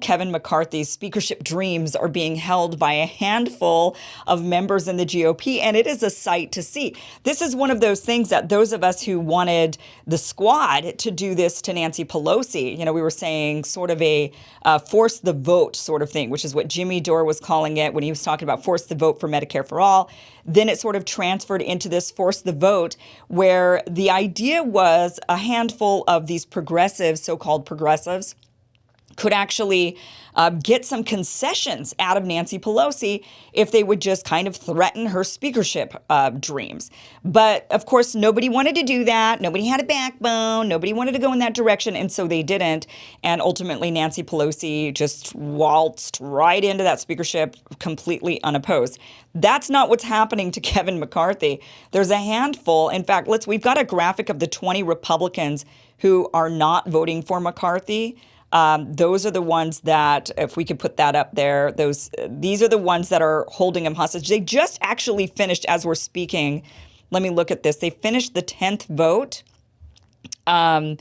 Kevin McCarthy's speakership dreams are being held by a handful of members in the GOP, and it is a sight to see. This is one of those things that those of us who wanted the squad to do this to Nancy Pelosi, we were saying sort of a force the vote sort of thing, which is what Jimmy Dore was calling it when he was talking about force the vote for Medicare for all. Then it sort of transferred into this force the vote, where the idea was a handful of these progressives, so-called progressives, could actually get some concessions out of Nancy Pelosi if they would just kind of threaten her speakership dreams. But of course, nobody wanted to do that. Nobody had a backbone. Nobody wanted to go in that direction. And so they didn't. And ultimately, Nancy Pelosi just waltzed right into that speakership completely unopposed. That's not what's happening to Kevin McCarthy. There's a handful. In fact, we've got a graphic of the 20 Republicans who are not voting for McCarthy. Those are the ones that, if we could put that up there, these are the ones that are holding him hostage. They just actually finished, as we're speaking. Let me look at this. They finished the 10th vote, and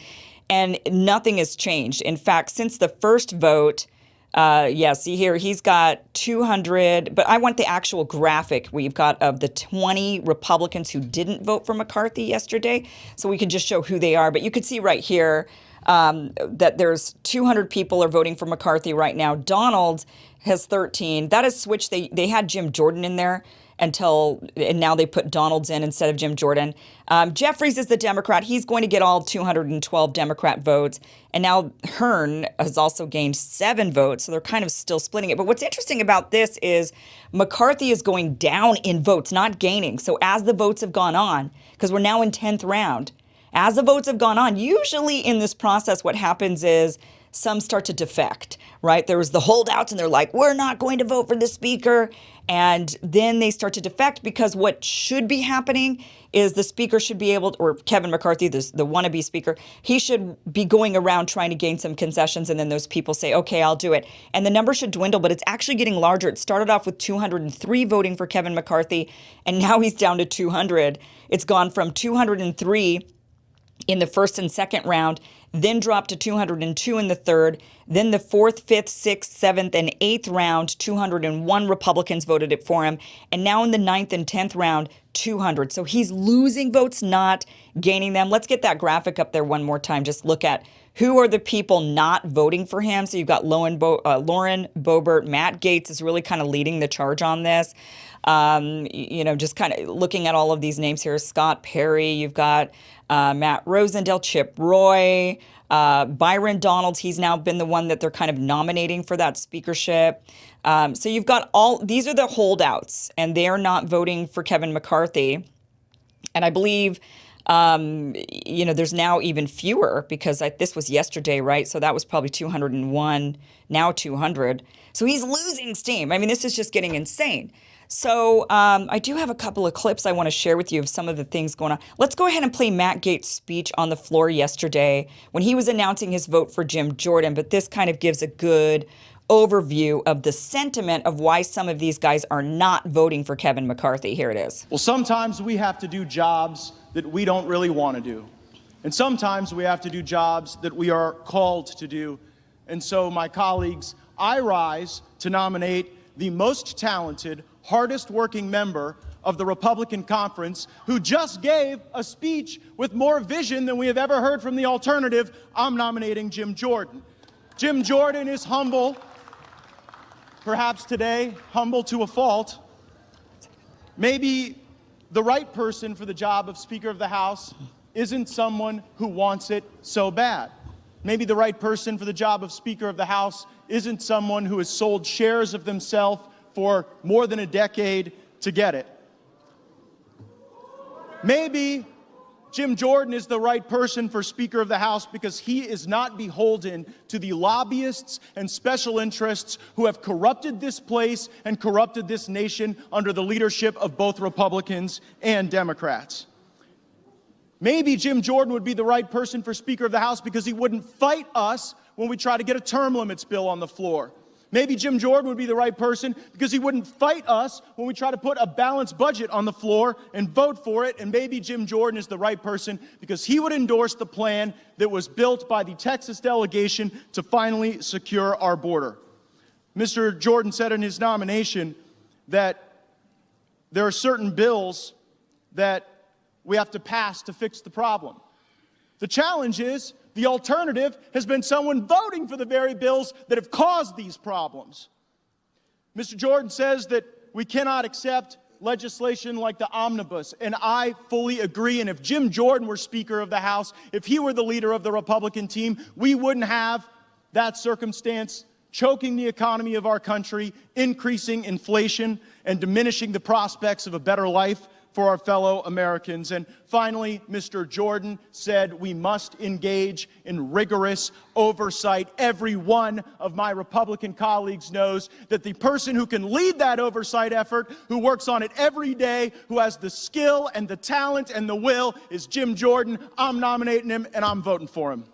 nothing has changed. In fact, since the first vote, see here, he's got 200, but I want the actual graphic we've got of the 20 Republicans who didn't vote for McCarthy yesterday, so we can just show who they are. But you can see right here, that there's 200 people are voting for McCarthy right now. Donald has 13. That has switched. They had Jim Jordan in there and now they put Donald's in instead of Jim Jordan. Jeffries is the Democrat. He's going to get all 212 Democrat votes. And now Hearn has also gained 7 votes. So they're kind of still splitting it. But what's interesting about this is McCarthy is going down in votes, not gaining. So as the votes have gone on, because we're now in 10th round, as the votes have gone on, usually in this process, what happens is some start to defect, right? There was the holdouts and they're like, we're not going to vote for the speaker. And then they start to defect because what should be happening is the speaker should be able to, or Kevin McCarthy, the wannabe speaker, he should be going around trying to gain some concessions. And then those people say, okay, I'll do it. And the number should dwindle, but it's actually getting larger. It started off with 203 voting for Kevin McCarthy, and now he's down to 200. It's gone from 203 in the first and second round, then dropped to 202 in the third. Then the fourth, fifth, sixth, seventh, and eighth round, 201 Republicans voted it for him. And now in the ninth and 10th round, 200. So he's losing votes, not gaining them. Let's get that graphic up there one more time. Just look at who are the people not voting for him. So you've got Lauren Boebert. Matt Gaetz is really kind of leading the charge on this. Just kind of looking at all of these names here. Scott Perry, you've got Matt Rosendale, Chip Roy, Byron Donalds. He's now been the one that they're kind of nominating for that speakership. So you've got these are the holdouts, and they are not voting for Kevin McCarthy. And I believe, there's now even fewer because this was yesterday, right? So that was probably 201, now 200. So he's losing steam. I mean, this is just getting insane. So I do have a couple of clips I want to share with you of some of the things going on. Let's go ahead and play Matt Gaetz' speech on the floor yesterday when he was announcing his vote for Jim Jordan. But this kind of gives a good overview of the sentiment of why some of these guys are not voting for Kevin McCarthy. Here it is. Well, sometimes we have to do jobs that we don't really want to do. And sometimes we have to do jobs that we are called to do. And so, my colleagues, I rise to nominate the most talented, hardest working member of the Republican conference who just gave a speech with more vision than we have ever heard from the alternative. I'm nominating Jim Jordan. Jim Jordan is humble, perhaps today humble to a fault. Maybe the right person for the job of Speaker of the House isn't someone who wants it so bad. Maybe the right person for the job of Speaker of the House isn't someone who has sold shares of themselves for more than a decade to get it. Maybe Jim Jordan is the right person for Speaker of the House because he is not beholden to the lobbyists and special interests who have corrupted this place and corrupted this nation under the leadership of both Republicans and Democrats. Maybe Jim Jordan would be the right person for Speaker of the House because he wouldn't fight us when we try to get a term limits bill on the floor. Maybe Jim Jordan would be the right person because he wouldn't fight us when we try to put a balanced budget on the floor and vote for it. And maybe Jim Jordan is the right person because he would endorse the plan that was built by the Texas delegation to finally secure our border. Mr. Jordan said in his nomination that there are certain bills that we have to pass to fix the problem. The challenge is the alternative has been someone voting for the very bills that have caused these problems. Mr. Jordan says that we cannot accept legislation like the omnibus, and I fully agree. And if Jim Jordan were Speaker of the House, if he were the leader of the Republican team, we wouldn't have that circumstance choking the economy of our country, increasing inflation, and diminishing the prospects of a better life for our fellow Americans. And finally, Mr. Jordan said we must engage in rigorous oversight. Every one of my Republican colleagues knows that the person who can lead that oversight effort, who works on it every day, who has the skill and the talent and the will, is Jim Jordan. I'm nominating him, and I'm voting for him.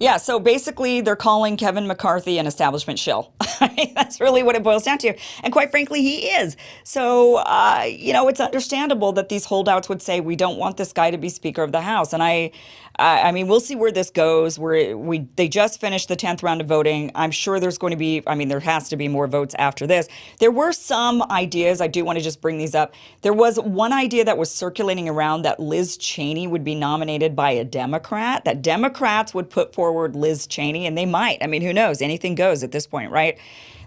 Yeah, so basically they're calling Kevin McCarthy an establishment shill. I mean, that's really what it boils down to. And quite frankly, he is. So, it's understandable that these holdouts would say, we don't want this guy to be Speaker of the House. And I mean, we'll see where this goes. They just finished the 10th round of voting. I'm sure there's going to be, there has to be more votes after this. There were some ideas. I do want to just bring these up. There was one idea that was circulating around that Liz Cheney would be nominated by a Democrat, that Democrats would put forward Liz Cheney, and they might. I mean, who knows? Anything goes at this point, right?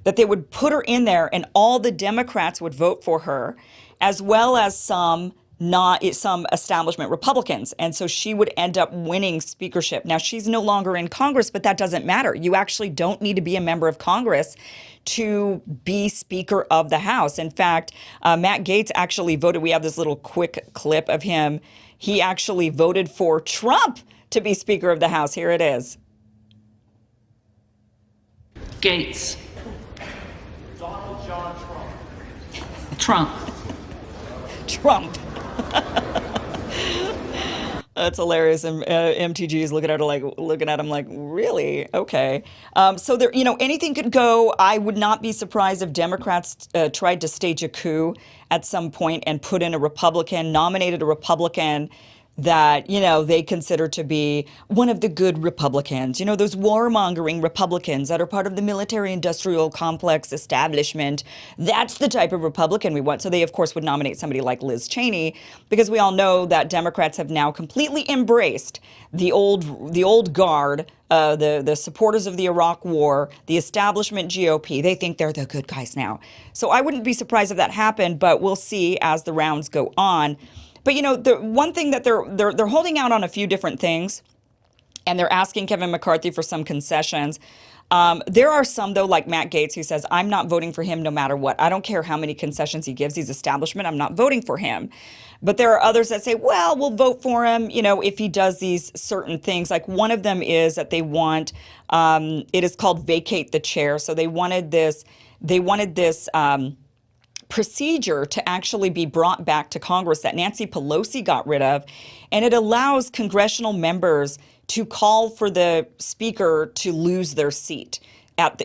That they would put her in there and all the Democrats would vote for her, as well as some establishment Republicans. And so she would end up winning speakership. Now, she's no longer in Congress, but that doesn't matter. You actually don't need to be a member of Congress to be Speaker of the House. In fact, Matt Gaetz actually voted. We have this little quick clip of him. He actually voted for Trump to be Speaker of the House. Here it is. Gaetz. Donald John Trump. Trump. That's hilarious. And MTG is looking at him like, really? Okay. So there, anything could go. I would not be surprised if Democrats tried to stage a coup at some point and put in nominated a Republican that, they consider to be one of the good Republicans, those warmongering Republicans that are part of the military-industrial complex establishment. That's the type of Republican we want. So they, of course, would nominate somebody like Liz Cheney, because we all know that Democrats have now completely embraced the old guard, the supporters of the Iraq War, the establishment GOP. They think they're the good guys now. So I wouldn't be surprised if that happened, but we'll see as the rounds go on. But, the one thing that they're holding out on a few different things, and they're asking Kevin McCarthy for some concessions. There are some, though, like Matt Gaetz, who says, I'm not voting for him no matter what. I don't care how many concessions he gives. He's establishment. I'm not voting for him. But there are others that say, well, we'll vote for him, if he does these certain things. Like one of them is that they want, it is called vacate the chair. So they wanted this procedure to actually be brought back to Congress that Nancy Pelosi got rid of. And it allows congressional members to call for the speaker to lose their seat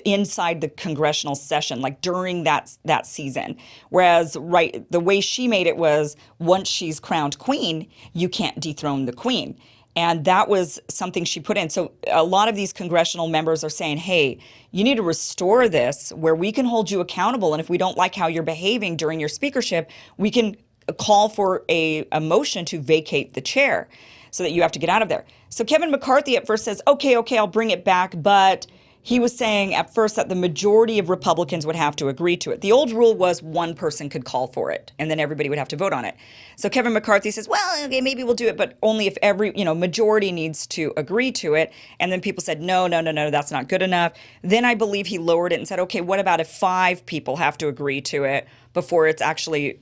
inside the congressional session, like during that season. Whereas, the way she made it was, once she's crowned queen, you can't dethrone the queen. And that was something she put in. So a lot of these congressional members are saying, hey, you need to restore this where we can hold you accountable. And if we don't like how you're behaving during your speakership, we can call for a motion to vacate the chair so that you have to get out of there. So Kevin McCarthy at first says, okay, I'll bring it back. But he was saying at first that the majority of Republicans would have to agree to it. The old rule was one person could call for it, and then everybody would have to vote on it. So Kevin McCarthy says, well, okay, maybe we'll do it, but only if every majority needs to agree to it. And then people said, no, that's not good enough. Then I believe he lowered it and said, okay, what about if 5 people have to agree to it before it's actually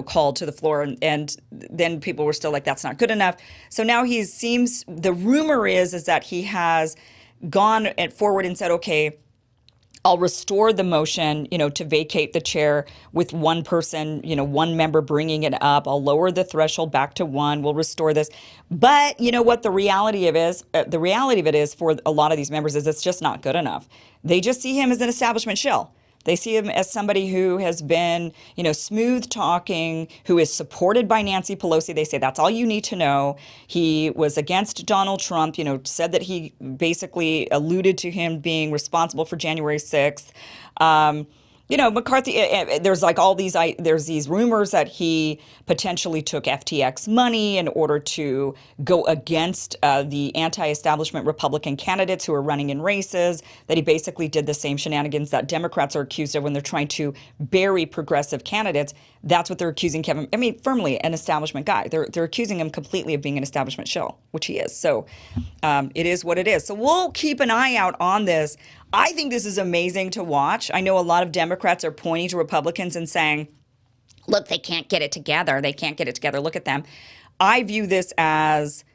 called to the floor? And then people were still like, that's not good enough. So now the rumor is that he has gone forward and said, okay, I'll restore the motion, to vacate the chair with one person, one member bringing it up. I'll lower the threshold back to one. We'll restore this. But you know what? The reality of it is for a lot of these members is it's just not good enough. They just see him as an establishment shill. They see him as somebody who has been, smooth talking, who is supported by Nancy Pelosi. They say that's all you need to know. He was against Donald Trump, said that he basically alluded to him being responsible for January 6th. McCarthy, there's like there's these rumors that he potentially took FTX money in order to go against the anti-establishment Republican candidates who are running in races, that he basically did the same shenanigans that Democrats are accused of when they're trying to bury progressive candidates. That's what they're accusing Kevin. I mean, firmly an establishment guy. They're accusing him completely of being an establishment shill, which he is. So it is what it is. So we'll keep an eye out on this. I think this is amazing to watch. I know a lot of Democrats are pointing to Republicans and saying, look, they can't get it together. They can't get it together. Look at them. I view this as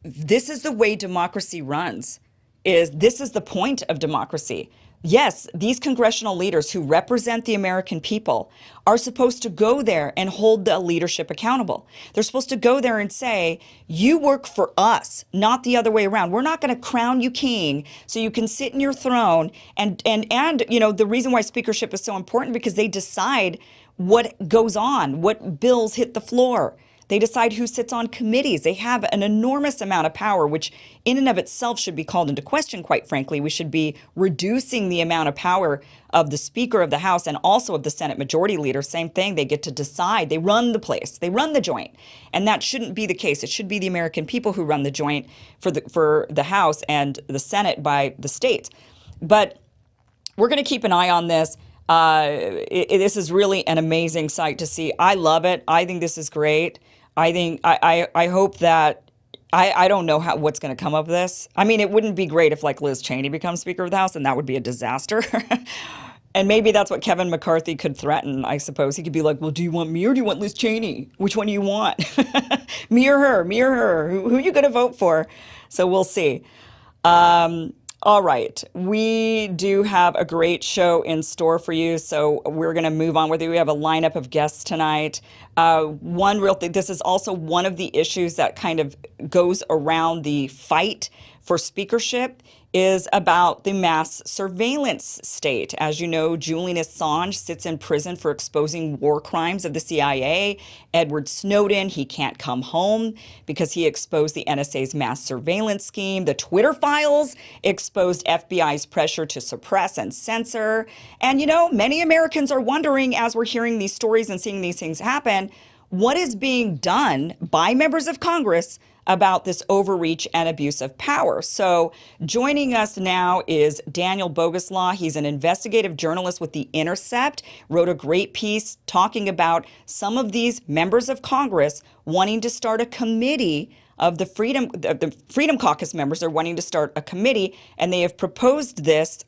this is the way democracy runs. This is the point of democracy. Yes, these congressional leaders who represent the American people are supposed to go there and hold the leadership accountable. They're supposed to go there and say, you work for us, not the other way around. We're not going to crown you king so you can sit in your throne. And the reason why speakership is so important because they decide what goes on, what bills hit the floor. They decide who sits on committees. They have an enormous amount of power, which in and of itself should be called into question, quite frankly. We should be reducing the amount of power of the Speaker of the House and also of the Senate Majority Leader. Same thing. They get to decide. They run the place. They run the joint. And that shouldn't be the case. It should be the American people who run the joint for the House and the Senate by the states. But we're going to keep an eye on this. This is really an amazing sight to see. I love it. I think this is great. I hope that I don't know what's going to come of this. I mean, it wouldn't be great if like Liz Cheney becomes Speaker of the House, and that would be a disaster. And maybe that's what Kevin McCarthy could threaten, I suppose. He could be like, well, do you want me or do you want Liz Cheney? Which one do you want? Me or her? Me or her? Who are you going to vote for? So we'll see. All right. We do have a great show in store for you, so we're going to move on with you. We have a lineup of guests tonight. One real thing, this is also one of the issues that kind of goes around the fight for speakership is about the mass surveillance state. As you know, Julian Assange sits in prison for exposing war crimes of the CIA. Edward Snowden, he can't come home because he exposed the NSA's mass surveillance scheme. The Twitter files exposed FBI's pressure to suppress and censor. And, many Americans are wondering, as we're hearing these stories and seeing these things happen, what is being done by members of Congress about this overreach and abuse of power. So joining us now is Daniel Boguslaw. He's an investigative journalist with The Intercept, wrote a great piece talking about some of these members of Congress wanting to start a committee of the Freedom Caucus members are wanting to start a committee, and they have proposed this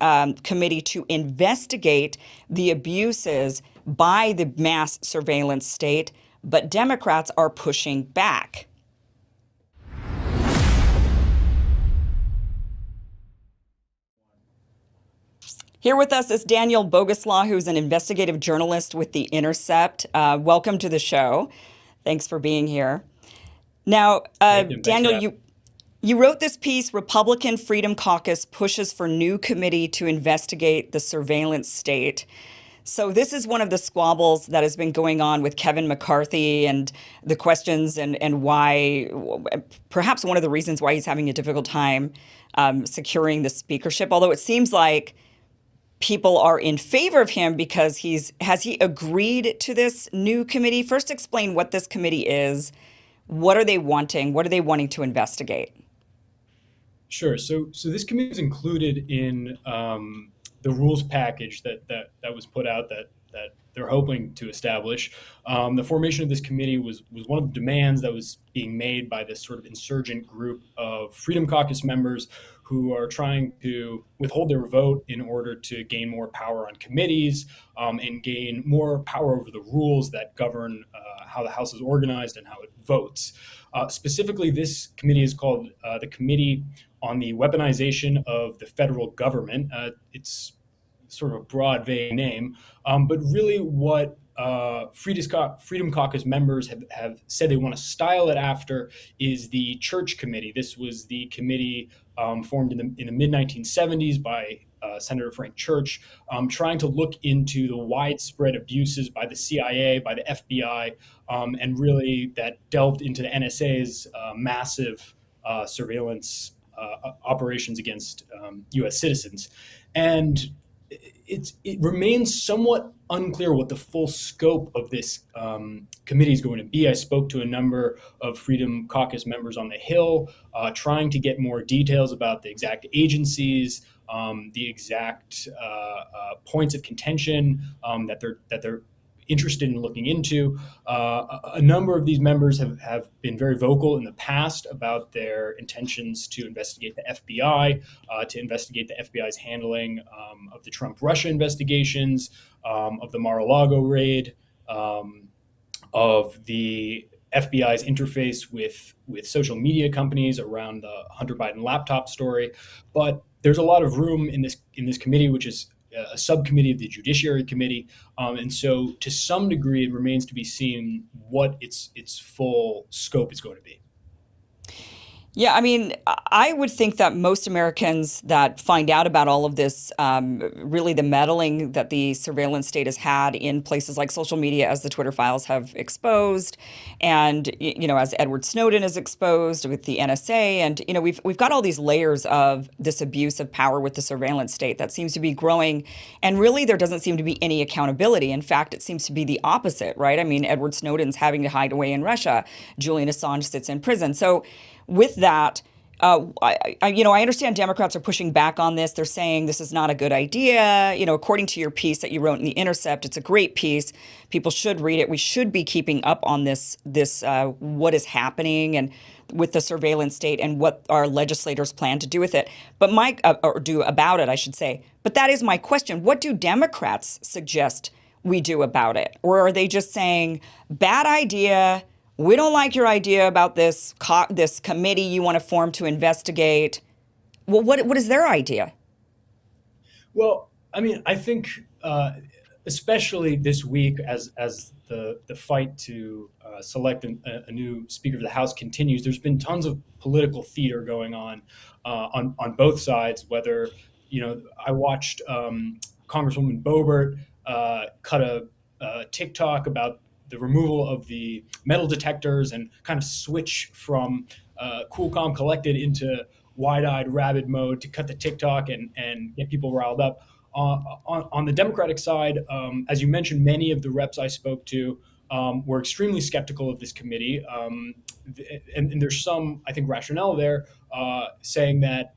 committee to investigate the abuses by the mass surveillance state, but Democrats are pushing back. Here with us is Daniel Boguslaw, who's an investigative journalist with The Intercept. Welcome to the show. Thanks for being here. Now, Daniel, you wrote this piece, Republican Freedom Caucus pushes for new committee to investigate the surveillance state. So this is one of the squabbles that has been going on with Kevin McCarthy and the questions and why, perhaps one of the reasons why he's having a difficult time securing the speakership, although it seems like people are in favor of him because has he agreed to this new committee? First, explain what this committee is. What are they wanting? What are they wanting to investigate? Sure. So this committee is included in the rules package that was put out that they're hoping to establish. The formation of this committee was one of the demands that was being made by this sort of insurgent group of Freedom Caucus members who are trying to withhold their vote in order to gain more power on committees and gain more power over the rules that govern how the House is organized and how it votes. Specifically, this committee is called the Committee on the Weaponization of the Federal Government. It's sort of a broad, vague name. But really, what Freedom Caucus members have said they want to style it after is the Church Committee. This was the committee formed in the mid 1970s by Senator Frank Church, trying to look into the widespread abuses by the CIA, by the FBI, and really that delved into the NSA's massive surveillance operations against U.S. citizens. And it remains somewhat unclear what the full scope of this committee is going to be. I spoke to a number of Freedom Caucus members on the Hill, trying to get more details about the exact agencies, the exact points of contention that they're interested in looking into. A number of these members have been very vocal in the past about their intentions to investigate the FBI, to investigate the FBI's handling of the Trump-Russia investigations, of the Mar-a-Lago raid, of the FBI's interface with social media companies around the Hunter Biden laptop story. But there's a lot of room in this committee, which is a subcommittee of the Judiciary Committee, and so to some degree, it remains to be seen what its full scope is going to be. Yeah, I mean, I would think that most Americans that find out about all of this, really the meddling that the surveillance state has had in places like social media, as the Twitter files have exposed, and as Edward Snowden is exposed with the NSA, and we've got all these layers of this abuse of power with the surveillance state that seems to be growing, and really there doesn't seem to be any accountability. In fact, it seems to be the opposite, right? I mean, Edward Snowden's having to hide away in Russia. Julian Assange sits in prison. So with that, I understand Democrats are pushing back on this. They're saying this is not a good idea. According to your piece that you wrote in The Intercept, it's a great piece. People should read it. We should be keeping up on this what is happening and with the surveillance state and what our legislators plan to do with it. But or do about it, I should say. But that is my question. What do Democrats suggest we do about it? Or are they just saying, bad idea, we don't like your idea about this committee you want to form to investigate? Well, what is their idea? Well, I mean, I think especially this week, as the fight to select a new Speaker of the House continues, there's been tons of political theater going on both sides. Whether I watched Congresswoman Boebert cut a TikTok about the removal of the metal detectors and kind of switch from cool, calm, collected into wide-eyed, rabid mode to cut the TikTok and get people riled up. On the Democratic side, as you mentioned, many of the reps I spoke to were extremely skeptical of this committee. And there's some, I think, rationale there saying that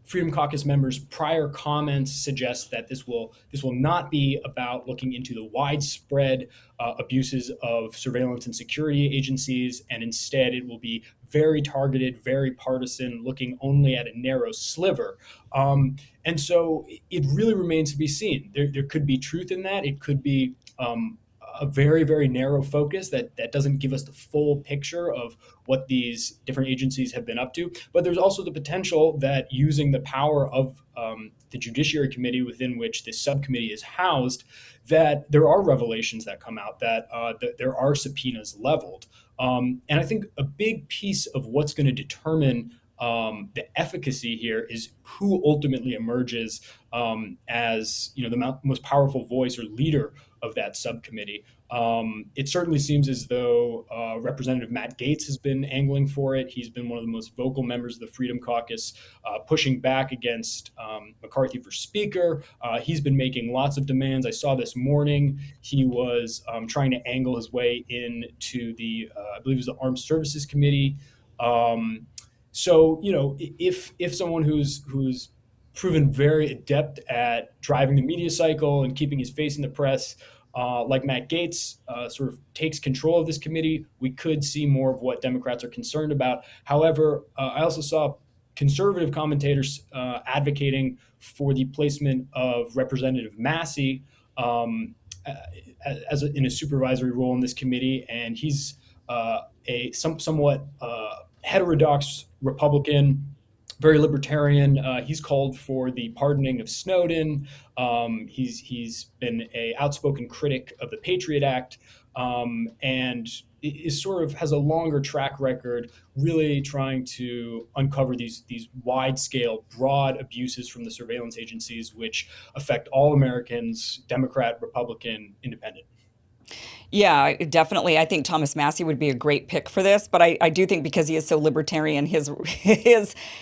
Freedom Caucus members' prior comments suggest that this will not be about looking into the widespread abuses of surveillance and security agencies, and instead it will be very targeted, very partisan, looking only at a narrow sliver. And so it really remains to be seen. There could be truth in that. It could be a very, very narrow focus that doesn't give us the full picture of what these different agencies have been up to. But there's also the potential that using the power of the Judiciary Committee within which this subcommittee is housed, that there are revelations that come out, that there are subpoenas leveled. And I think a big piece of what's going to determine the efficacy here is who ultimately emerges as the most powerful voice or leader of that subcommittee. It certainly seems as though Representative Matt Gaetz has been angling for it. He's been one of the most vocal members of the Freedom Caucus, pushing back against McCarthy for Speaker. He's been making lots of demands. I saw this morning he was trying to angle his way into the, I believe it was the Armed Services Committee. So, if someone who's proven very adept at driving the media cycle and keeping his face in the press, like Matt Gaetz, sort of takes control of this committee, we could see more of what Democrats are concerned about. However, I also saw conservative commentators advocating for the placement of Representative Massey in a supervisory role in this committee, and he's a somewhat heterodox Republican very libertarian. He's called for the pardoning of Snowden. He's been a outspoken critic of the Patriot Act, and is sort of has a longer track record, really trying to uncover these wide scale, broad abuses from the surveillance agencies, which affect all Americans, Democrat, Republican, Independent. Yeah, definitely. I think Thomas Massey would be a great pick for this, but I do think because he is so libertarian, his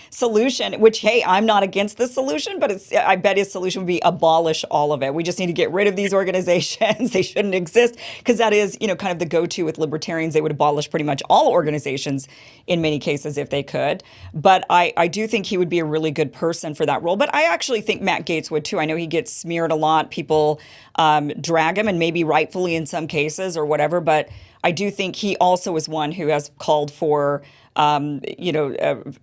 solution, which hey, I'm not against this solution, but I bet his solution would be abolish all of it. We just need to get rid of these organizations. They shouldn't exist because that is, kind of the go-to with libertarians. They would abolish pretty much all organizations in many cases if they could. But I do think he would be a really good person for that role. But I actually think Matt Gaetz would too. I know he gets smeared a lot. People drag him, and maybe rightfully in some cases or whatever. But I do think he also is one who has called for,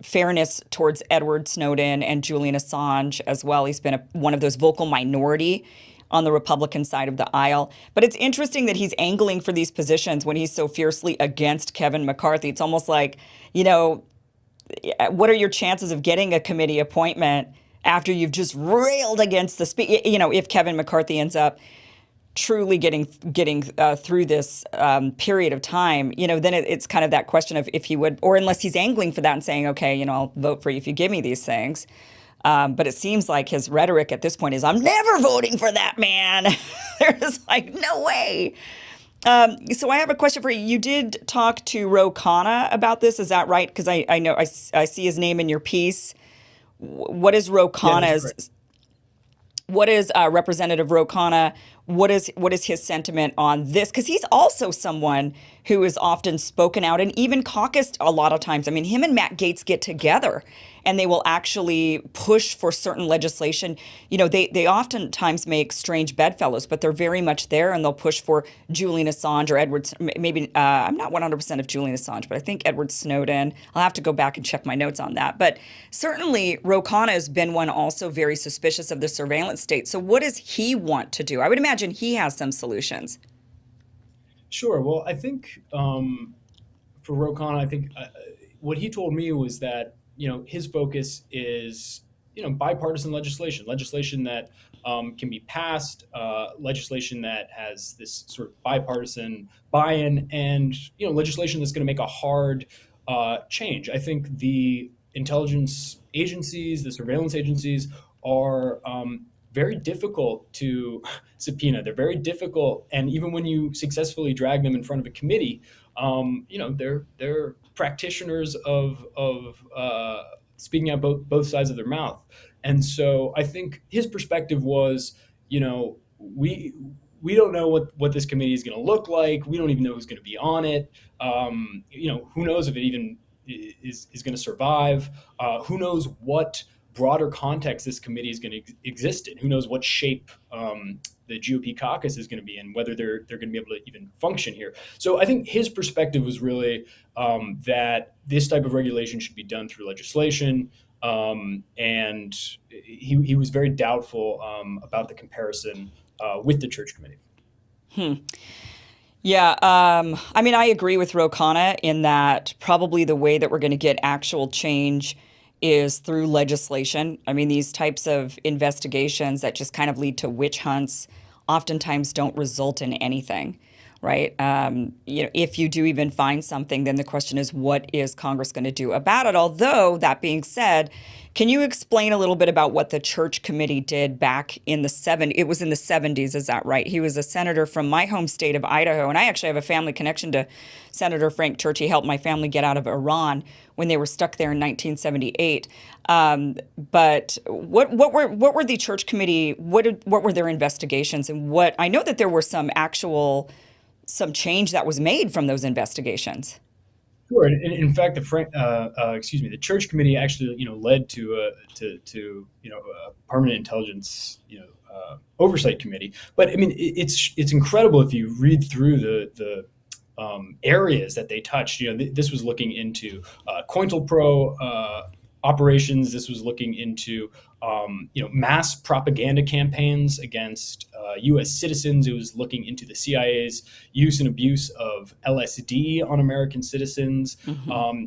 fairness towards Edward Snowden and Julian Assange as well. He's been one of those vocal minority on the Republican side of the aisle. But it's interesting that he's angling for these positions when he's so fiercely against Kevin McCarthy. It's almost like, what are your chances of getting a committee appointment after you've just railed against the if Kevin McCarthy ends up truly getting through this period of time, then it's kind of that question of if he would, or unless he's angling for that and saying, okay, I'll vote for you if you give me these things. But it seems like his rhetoric at this point is, I'm never voting for that man. There's no way. So I have a question for you. You did talk to Ro Khanna about this. Is that right? Because I know I see his name in your piece. What is Ro Khanna's? What is Representative Ro Khanna? What is his sentiment on this? Because he's also someone who is often spoken out and even caucused a lot of times. I mean, him and Matt Gaetz get together and they will actually push for certain legislation. They oftentimes make strange bedfellows, but they're very much there, and they'll push for Julian Assange or Edward. Maybe I'm not 100% of Julian Assange, but I think Edward Snowden. I'll have to go back and check my notes on that. But certainly, Ro Khanna has been one also very suspicious of the surveillance state. So what does he want to do? I would imagine he has some solutions. Sure. Well, I think for Ro Khanna, I think what he told me was that his focus is bipartisan legislation that can be passed, legislation that has this sort of bipartisan buy-in, and legislation that's going to make a hard change. I think the intelligence agencies, the surveillance agencies, are very difficult to subpoena. They're very difficult, and even when you successfully drag them in front of a committee, they're practitioners of speaking out both sides of their mouth. And so I think his perspective was, we don't know what this committee is going to look like. We don't even know who's going to be on it. Who knows if it even is going to survive? Who knows what broader context this committee is going to exist in? Who knows what shape the GOP caucus is going to be in, whether they're going to be able to even function here. So I think his perspective was really that this type of regulation should be done through legislation, and he was very doubtful about the comparison with the Church Committee. Yeah, I agree with Ro Khanna in that probably the way that we're going to get actual change is through legislation. I mean, these types of investigations that just kind of lead to witch hunts oftentimes don't result in anything, right? If you do even find something, then the question is, what is Congress going to do about it? Although, that being said, can you explain a little bit about what the Church Committee did back in the 70s? It was in the 70s, is that right? He was a senator from my home state of Idaho, and I actually have a family connection to Senator Frank Church. He helped my family get out of Iran when they were stuck there in 1978. But what were the Church Committee? What were their investigations, and what? I know that there were some change that was made from those investigations. Sure. In fact, the Church Committee actually, led to a permanent intelligence, oversight committee. But I mean, it's incredible if you read through the areas that they touched. This was looking into COINTELPRO operations. This was looking into mass propaganda campaigns against U.S. citizens. It was looking into the CIA's use and abuse of LSD on American citizens. Mm-hmm.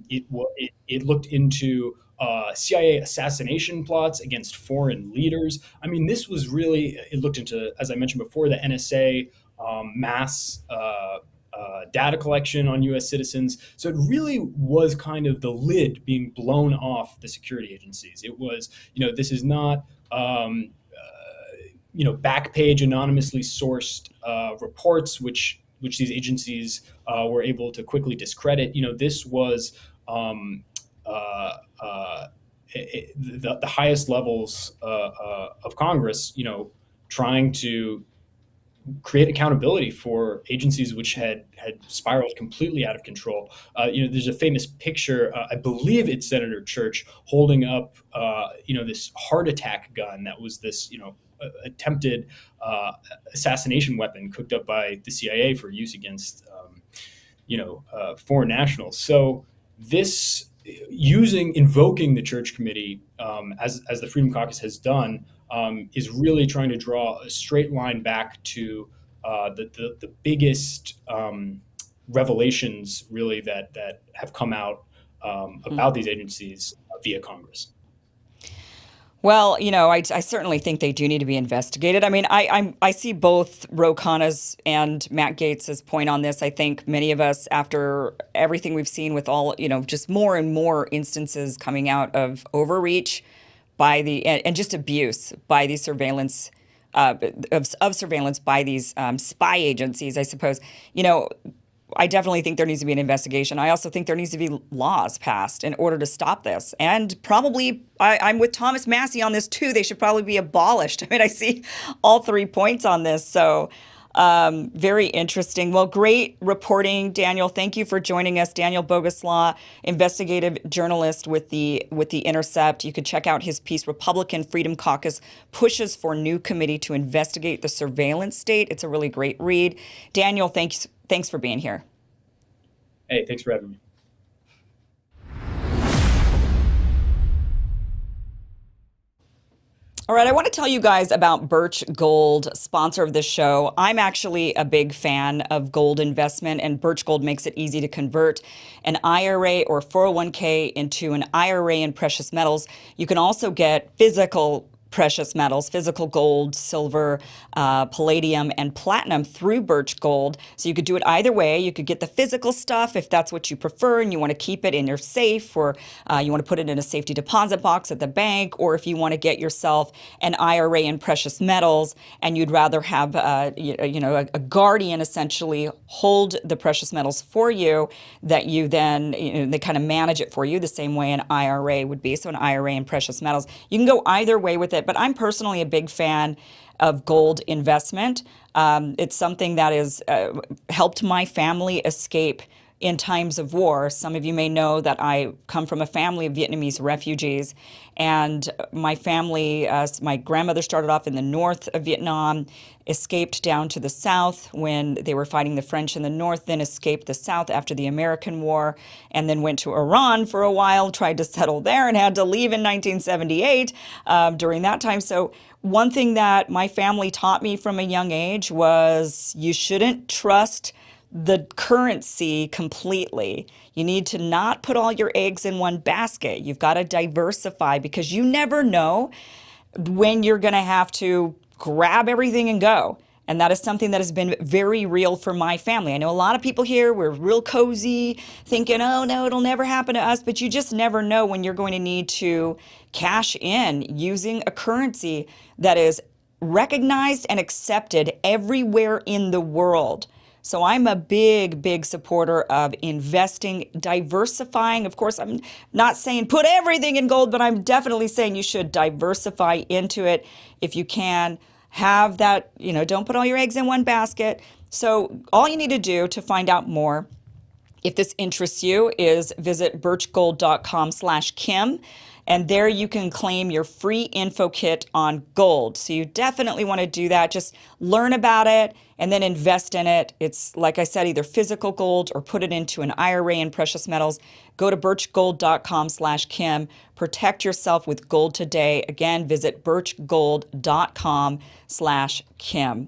It looked into CIA assassination plots against foreign leaders. I mean, this was really, it looked into, as I mentioned before, the NSA mass data collection on US citizens. So it really was kind of the lid being blown off the security agencies. It was, this is not, back page anonymously sourced reports, which these agencies were able to quickly discredit. This was the highest levels of Congress, trying to create accountability for agencies which had spiraled completely out of control. There's a famous picture, I believe it's Senator Church, holding up, this heart attack gun that was this, attempted assassination weapon cooked up by the CIA for use against, foreign nationals. So this invoking the Church Committee, as the Freedom Caucus has done, is really trying to draw a straight line back to the biggest revelations, really, that have come out about these agencies via Congress. Well, I certainly think they do need to be investigated. I mean, I see both Ro Khanna's and Matt Gaetz's point on this. I think many of us, after everything we've seen with all, just more and more instances coming out of overreach by and just abuse by these surveillance of surveillance by these spy agencies, I suppose. I definitely think there needs to be an investigation. I also think there needs to be laws passed in order to stop this. And probably, I'm with Thomas Massey on this too. They should probably be abolished. I mean, I see all 3 points on this. So very interesting. Well, great reporting, Daniel. Thank you for joining us. Daniel Boguslaw, investigative journalist with the Intercept. You could check out his piece, Republican Freedom Caucus Pushes for New Committee to Investigate the Surveillance State. It's a really great read. Daniel, thanks for being here. Hey, thanks for having me. All right, I want to tell you guys about Birch Gold, sponsor of this show. I'm actually a big fan of gold investment, and Birch Gold makes it easy to convert an IRA or 401k into an IRA in precious metals. You can also get physical precious metals, physical gold, silver, palladium, and platinum through Birch Gold. So you could do it either way. You could get the physical stuff if that's what you prefer and you want to keep it in your safe, or you want to put it in a safety deposit box at the bank, or if you want to get yourself an IRA in precious metals and you'd rather have a guardian essentially hold the precious metals for you, that you then, they kind of manage it for you the same way an IRA would be. So an IRA in precious metals. You can go either way with it. But I'm personally a big fan of gold investment. It's something that has helped my family escape in times of war. Some of you may know that I come from a family of Vietnamese refugees, and my family, my grandmother started off in the north of Vietnam, escaped down to the south when they were fighting the French in the north, then escaped the south after the American War, and then went to Iran for a while, tried to settle there, and had to leave in 1978 during that time. So one thing that my family taught me from a young age was you shouldn't trust the currency completely. You need to not put all your eggs in one basket. You've got to diversify, because you never know when you're going to have to grab everything and go. And that is something that has been very real for my family. I know a lot of people here, we're real cozy, thinking, oh no, it'll never happen to us. But you just never know when you're going to need to cash in using a currency that is recognized and accepted everywhere in the world. So I'm a big, big supporter of investing, diversifying. Of course, I'm not saying put everything in gold, but I'm definitely saying you should diversify into it if you can. Have that, don't put all your eggs in one basket. So all you need to do to find out more, if this interests you, is visit birchgold.com/Kim. And there you can claim your free info kit on gold. So you definitely want to do that. Just learn about it and then invest in it. It's, like I said, either physical gold or put it into an IRA in precious metals. Go to birchgold.com/Kim. Protect yourself with gold today. Again, visit birchgold.com/Kim.